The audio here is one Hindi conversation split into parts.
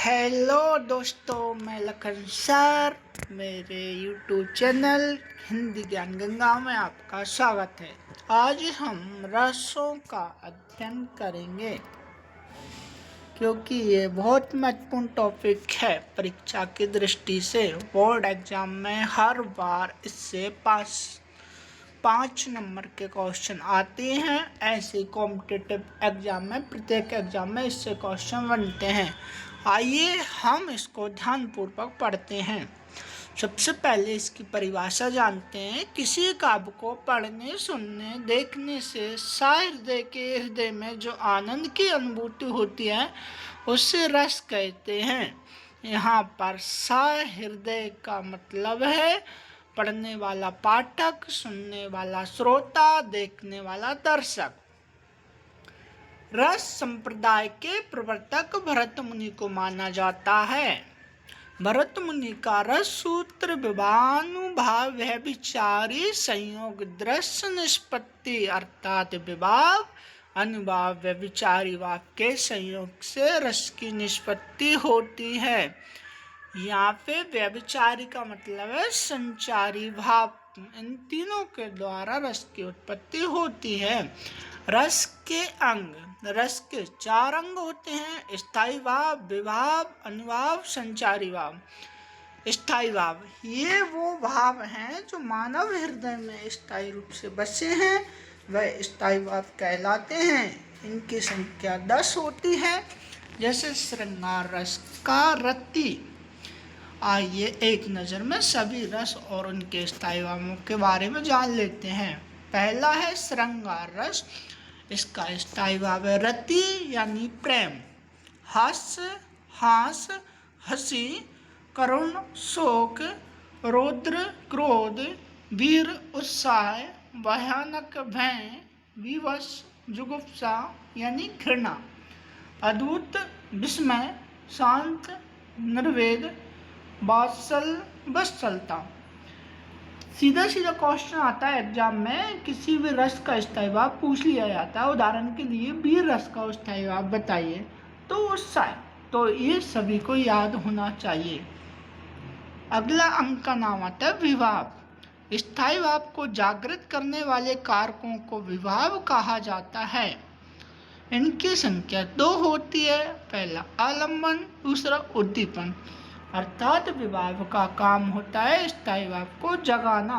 हेलो दोस्तों, मैं लखन सर। मेरे यूट्यूब चैनल हिंदी ज्ञान गंगा में आपका स्वागत है। आज हम रसों का अध्ययन करेंगे क्योंकि ये बहुत महत्वपूर्ण टॉपिक है। परीक्षा की दृष्टि से बोर्ड एग्जाम में हर बार इससे 5 नंबर के क्वेश्चन आते हैं। ऐसे कॉम्पिटिटिव एग्जाम में प्रत्येक एग्जाम में इससे क्वेश्चन बनते हैं। आइए हम इसको ध्यानपूर्वक पढ़ते हैं। सबसे पहले इसकी परिभाषा जानते हैं। किसी काव्य को पढ़ने, सुनने, देखने से हृदय के हृदय में जो आनंद की अनुभूति होती है उसे रस कहते हैं। यहाँ पर हृदय का मतलब है पढ़ने वाला पाठक, सुनने वाला श्रोता, देखने वाला दर्शक। रस संप्रदाय के प्रवर्तक भरत मुनि को माना जाता है। भरत मुनि का रस सूत्र विभानुभाव व्यभिचारी संयोग दृश्य निष्पत्ति अर्थात विभाव अनुभाव व्यभिचारी भाव के संयोग से रस की निष्पत्ति होती है। यहाँ पे व्यभिचारी का मतलब है संचारी भाव। इन तीनों के द्वारा रस की उत्पत्ति होती है। रस के अंग, रस के 4 अंग होते हैं: स्थायी भाव, विभाव, अनुभाव, संचारी भाव। स्थायी भाव ये वो भाव हैं जो मानव हृदय में स्थायी रूप से बसे हैं, वह स्थायी भाव कहलाते हैं। इनकी संख्या 10 होती है। जैसे श्रृंगार रस का रति। आइए एक नज़र में सभी रस और उनके स्थायी भावों के बारे में जान लेते हैं। पहला है श्रृंगार रस। इसका स्थायी भाव है रति यानी प्रेम, हास, हंसी, करुण शोक, रौद्र क्रोध, वीर उत्साह, भयानक भय, विवश जुगुप्सा यानी घृणा, अद्भुत विस्मय, शांत निर्वेद, वत्सलता। सीधा क्वेश्चन आता है एग्जाम में, किसी भी रस का स्थायी भाव पूछ लिया जाता है। उदाहरण के लिए वीर रस का स्थायी भाव बताइए, तो उत्साह। तो ये सभी को याद होना चाहिए। अगला अंक का नाम आता है विभाव। स्थायी भाव को जागृत करने वाले कारकों को विभाव कहा जाता है। इनकी संख्या 2 होती है। पहला आलम्बन, दूसरा उद्दीपन। अर्थात विभाव का काम होता है स्थायी भाव को जगाना।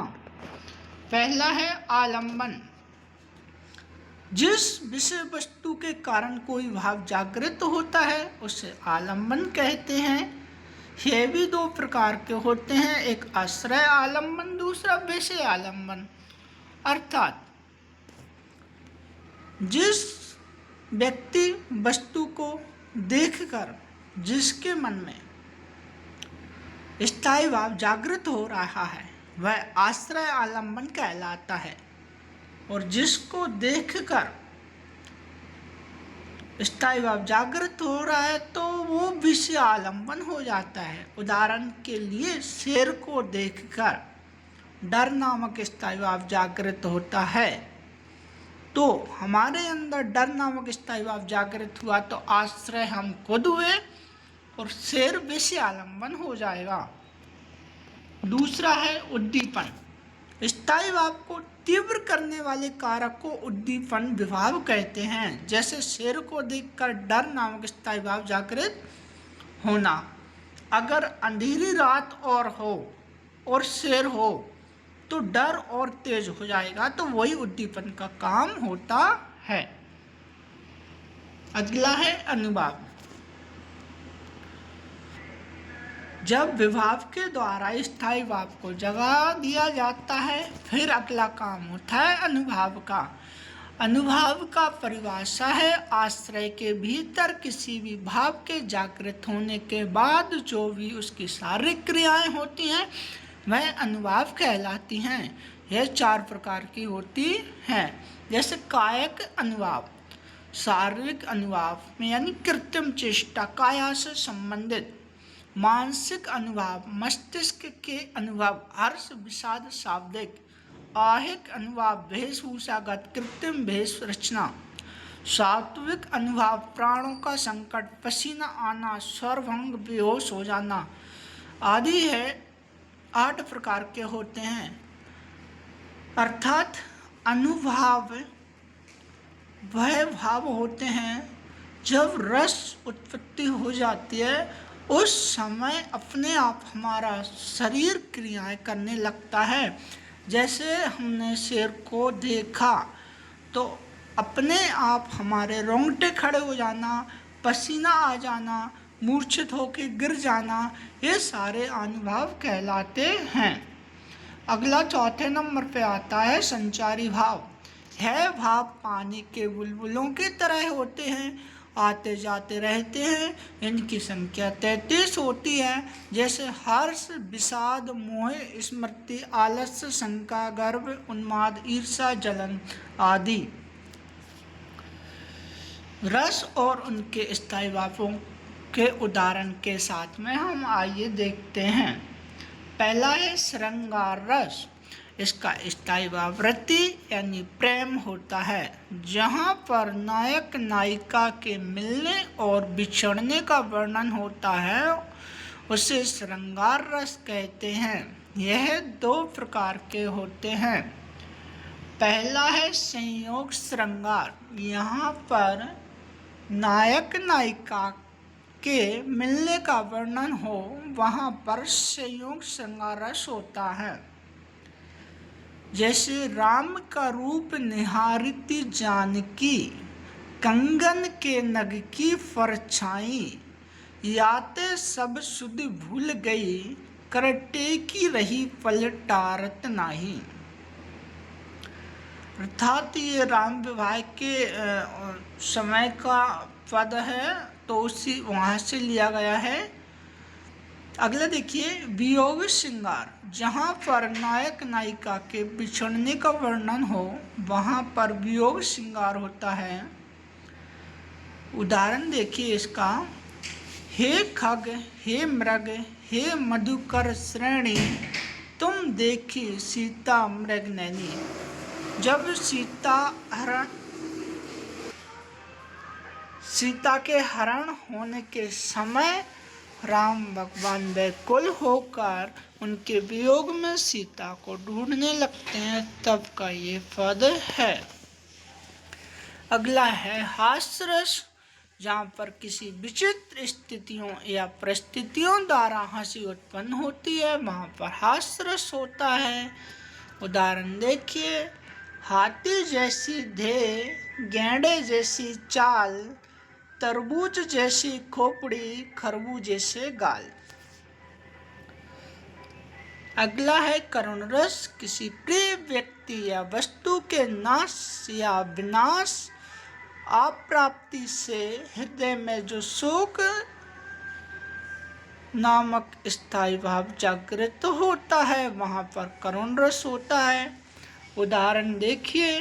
पहला है आलम्बन। जिस विषय वस्तु के कारण कोई भाव जागृत होता है उसे आलम्बन कहते हैं। ये भी 2 प्रकार के होते हैं, एक आश्रय आलम्बन, दूसरा विषय आलम्बन। अर्थात जिस व्यक्ति वस्तु को देखकर जिसके मन में स्थायी भाव जागृत हो रहा है वह आश्रय आलम्बन कहलाता है, और जिसको देखकर स्थायी भाव जागृत हो रहा है तो वो विषय आलम्बन हो जाता है। उदाहरण के लिए शेर को देखकर डर नामक स्थायी भाव जागृत होता है, तो हमारे अंदर डर नामक स्थायी भाव जागृत हुआ तो आश्रय हम खुद हुए और शेर विषय आलम्बन हो जाएगा। दूसरा है उद्दीपन। स्थायी भाव को तीव्र करने वाले कारक को उद्दीपन विभाव कहते हैं। जैसे शेर को देखकर डर नामक स्थायी भाव जागृत होना। अगर अंधेरी रात और हो और शेर हो तो डर और तेज हो जाएगा, तो वही उद्दीपन का काम होता है। अगला है अनुभाव। जब विभाव के द्वारा स्थायी भाव को जगा दिया जाता है, फिर अगला काम होता है अनुभाव का। अनुभाव का परिभाषा है आश्रय के भीतर किसी भी भाव के जागृत होने के बाद जो भी उसकी शारीरिक क्रियाएं होती हैं वह अनुभाव कहलाती हैं। यह 4 प्रकार की होती हैं। जैसे कायिक अनुभाव, शारीरिक अनुभाव में यानी कृत्रिम चेष्टा काया से संबंधित। मानसिक अनुभाव, मस्तिष्क के अनुभव, हर्ष विषाद शाब्दिक। आहिक अनुभाव, वेशभूषागत कृत्रिम भेष रचना। सात्विक अनुभाव प्राणों का संकट, पसीना आना, सर्वभंग, बेहोश हो जाना आदि है 8 प्रकार के होते हैं। अर्थात अनुभाव वह भाव होते हैं जब रस उत्पत्ति हो जाती है उस समय अपने आप हमारा शरीर क्रियाएं करने लगता है। जैसे हमने शेर को देखा तो अपने आप हमारे रोंगटे खड़े हो जाना, पसीना आ जाना, मूर्छित होकर गिर जाना, ये सारे अनुभव कहलाते हैं। अगला चौथे नंबर पे आता है संचारी भाव। यह भाव पानी के बुलबुलों की तरह होते हैं, आते जाते रहते हैं। इनकी संख्या 33 होती है, जैसे हर्ष, विषाद, मोह, स्मृति, आलस्य, शंका, गर्व, उन्माद, ईर्ष्या, जलन आदि। रस और उनके स्थायी भावों के उदाहरण के साथ में हम आइए देखते हैं। पहला है श्रृंगार रस। इसका स्थायी भाव रति यानी प्रेम होता है। जहाँ पर नायक नायिका के मिलने और बिछड़ने का वर्णन होता है उसे श्रृंगार रस कहते हैं। यह 2 प्रकार के होते हैं। पहला है संयोग श्रृंगार। यहाँ पर नायक नायिका के मिलने का वर्णन हो, वहाँ पर संयोग श्रृंगार रस होता है। जैसे राम का रूप निहारती जानकी, कंगन के नग की परछाई, याते सब सुध भूल गई, करटे की रही पलटारत नाही। अर्थात ये राम विवाह के समय का पद है, तो उसी वहाँ से लिया गया है। अगला देखिए वियोग श्रृंगार। जहाँ पर नायक नायिका के बिछड़ने का वर्णन हो, वहाँ पर वियोग श्रृंगार होता है। उदाहरण देखिए इसका। हे खग, हे मृग, हे मधुकर श्रेणी, तुम देखी सीता मृग नैनी। जब सीता के हरण होने के समय राम भगवान व्याकुल होकर उनके वियोग में सीता को ढूंढने लगते हैं, तब का ये पद है। अगला है हास्य रस। जहाँ पर किसी विचित्र स्थितियों या परिस्थितियों द्वारा हंसी उत्पन्न होती है, वहाँ पर हास्य रस होता है। उदाहरण देखिए। हाथी जैसी देह, गेंडे जैसी चाल, तरबूज जैसी खोपड़ी, खरबूज जैसे गाल। अगला है करुण रस। किसी प्रिय व्यक्ति या वस्तु के नाश या विनाश, अप्राप्ति से हृदय में जो शोक नामक स्थायी भाव जागृत होता है, वहाँ पर करुण रस होता है। उदाहरण देखिए।